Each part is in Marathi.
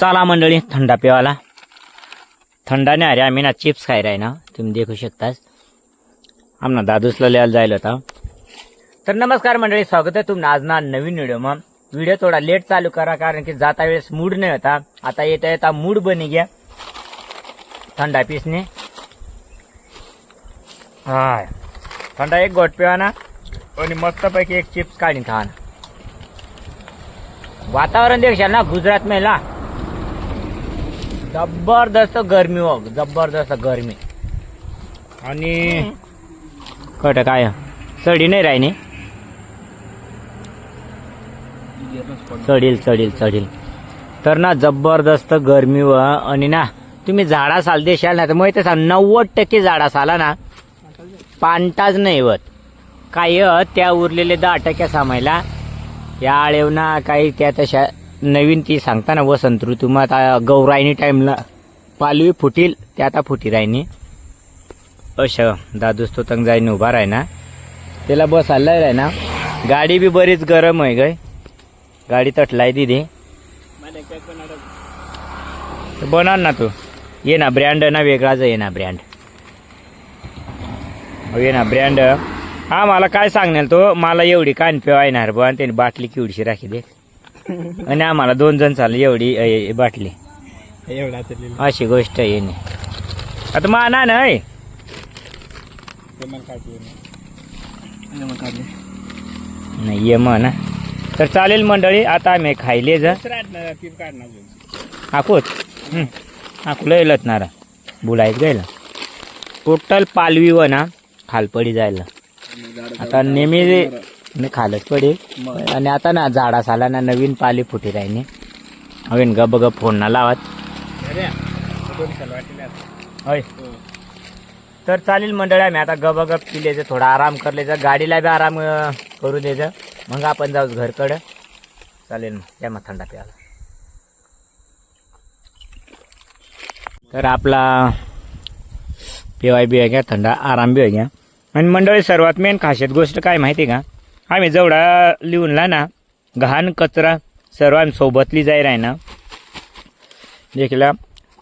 चला मंडळी थंडा पिवाला. थंडा नाही अरे आम्ही ना चिप्स खाय राही ना तुम्ही देखू शकताच. आमना दादूसला लिहायला जायला होता. तर नमस्कार मंडळी, स्वागत आहे तुम्ही आज ना नवीन व्हिडिओ. मग व्हिडिओ थोडा लेट चालू करा कारण की जाता वेळेस मूड नाही होता. आता येता येता मूड बनी गया थंडा पिसने. हाय थंडा एक गोट पिवा ना आणि मस्तपैकी एक चिप्स काढून खा ना. वातावरण देखशाल ना गुजरात में ला जबरदस्त गरमी हो, जबरदस्त गरमी. आणि कट काय चढी नाही राहिनी, चढील चढील चढील. तर ना जबरदस्त गरमी व आणि ना तुम्ही झाडा साल देशाल ना तर मग ते 90% झाडा साला ना पांटाच नाही होत. काय त्या उरलेले 10% सामायला या आळेव ना काही त्या तशा नवीन ती सांगता ना वसंत ऋतू मग आता गौरायनी टाइमला पालवी फुटील ते आता फुटी राहिनी. अशा दादूस तो तंग जाईन उभा राही ना त्याला बसायला राही ना. गाडी बी बरीच गरम आहे गय, गाडी तटलाय दिदी बनव ना तू. ये ना ब्रँड ना वेगळाच ये ना ब्रँड, ये ना ब्रँड. हा मला काय सांगणार तो, मला एवढी कान पिवा येणार बा त्याने बाटली केवढीशी राखी दे आणि आम्हाला 2 जण चालले एवढी बाटली अशी गोष्ट आहे नाही. आता माना नाही नाही ये म्हणा. तर चालेल मंडळी आता आम्ही खायले जा आखोच आखुला येलतणारा बुलायच गायला टोटल पालवी व ना खालपडी जायला. आता नेहमी मी खालच पडेल आणि आता ना झाडा साला ना नवीन पाली फुटी राहिनी हवेन गप गप फोन ना लावत. होय तर चालेल मंडळी आम्ही आता गप गप पिल्याचं थोडा आराम करल्याचा, गाडीला बी आराम करू द्यायचं, मग आपण जाऊ घरकडं. चालेल मग त्या मग थंडा प्यायला. तर आपला पिवाय बी आहे घ्या थंडा, आराम बी आहे घ्या. आणि मंडळी सर्वात मेन खासियत गोष्ट काय माहिती का, आम्ही जेवढा लिहूनला ना घाण कचरा सर्व आम्ही सोबतली जाई राही ना देखला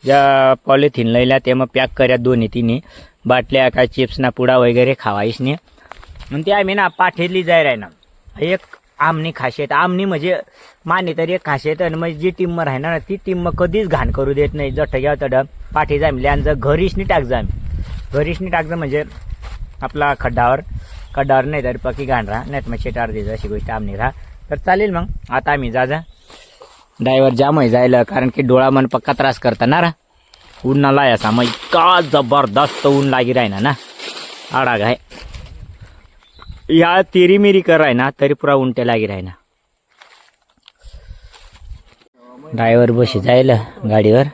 ज्या पॉलिथिन लईला ते मग पॅक कर्या 2-3 बाटल्या काय चिप्स ना पुडा वगैरे खावायच नाही. मग ते आम्ही ना पाठेली जाय राही ना. एक आमनी खासियत, आमनी म्हणजे माने तरी एक खासियत. आणि मग जी टीम राहणार ना ती टीम मग कधीच घाण करू देत नाही. जठ घ्या तड पाठी जाय म्हणजे घरीच नाही टाक जा, घरीच नाही टाक जा म्हणजे आपला खड्डावर नाही तरी पक्की घाण राहा, नाही तर मग शेटावर द्यायचं अशी गोष्ट आमनी राहा. तर चालेल मग आता आम्ही जा ड्रायव्हर जाम आहे जायला कारण की डोळा मन पक्का त्रास करता ना रा ऊन लायासा. मग इतका जबरदस्त ऊन लागी राहिना ना आडाग आहे या तिरीमिरी कर आहे ना तरी पुरा उंटे लागी राहिना. ड्रायव्हर बशी जायला गाडीवर.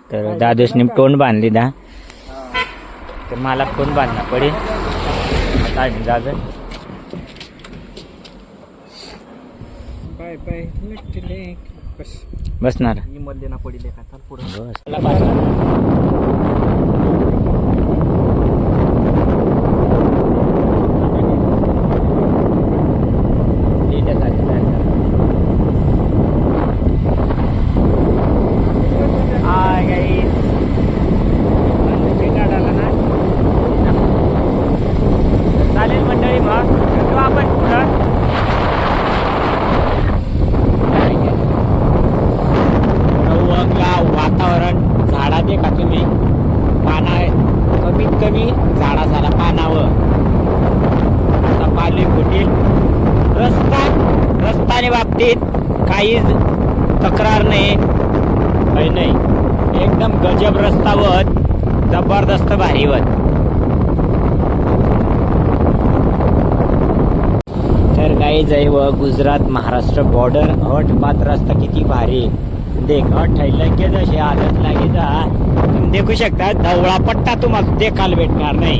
तर दादूसने तोंड बांधली दा तर मला पण बांधला पडेल. आता आम्ही जायचं बसणार चालेल मंडळी. मग आपण पुढं वातावरण झाडा दे का तुम्ही पाना कमीत कमी झाडा झाला पानावर आता पाली फुटील. रस्ताने बाबतीत काहीच तक्रार नाही काही नाही, एकदम गजब रस्तावर जबरदस्त भारीवर. तर काही जाई व गुजरात महाराष्ट्र बॉर्डर हट बात रस्ता किती भारी देख. लगेच अशी आदत लागे जा तुम्ही देखू शकता. धवळा पट्टा तुम्हाला देखायला भेटणार नाही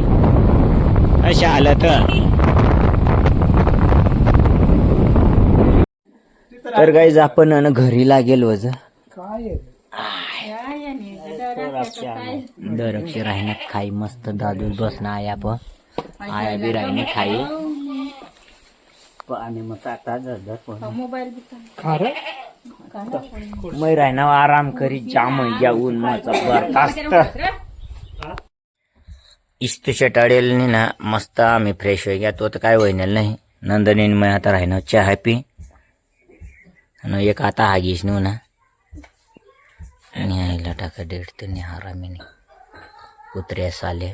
अशा आलं तर गाईज आपण घरी लागेल वज दरक्षी राहण्यात खाई मस्त दादू बसणं आया आया बी राहणे खाई पाणी मग आता मोबाईल मै राहना आराम करी जाम जाऊन माझा बरखास्त इस्तू शटाडेल ना मस्त आम्ही फ्रेश होई गया तो तर काय होईनेल नाही नंदनी मैं आता राहणं चहा पी आणि एक आता हागीस नू ना न्यायला टाका डेट तर आरामीने कुत्र्या साले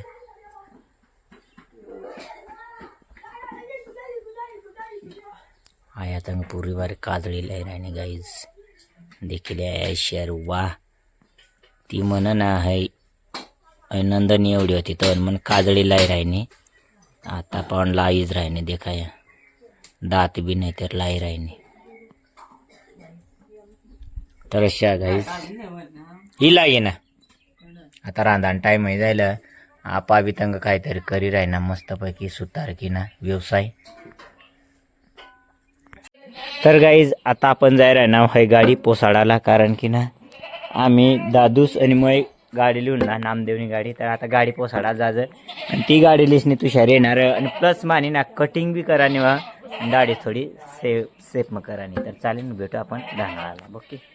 आया तर मी पूर्वी बारी काजळीला राहणे गाईज देखील शेअर वा ती म्हण ना है नंदनी एवढी होती तर मन काजळीला राहणे आता पण लाईच राहणे देखाया दात बी नाही तर लाई राहणे तर अशा गाईज ही लागे ना आता रांधाण टाइम आहे जायला आपा बी तंग काहीतरी करी राहिना मस्तपैकी सुतार की ना व्यवसाय तर गाईज आता आपण जाय राहणार है गाडी पोसाडाला कारण की ना आम्ही दादूस आणि मग गाडी लिहून ना नामदेवनी गाडी तर आता गाडी पोसाडा जाजर आणि ती गाडी लिसनी तुषार येणार आणि प्लस मानी ना कटिंग बी करा वा दाढी थोडी सेफ मग करा तर चालेल भेटू आपण धानाळाला ओके.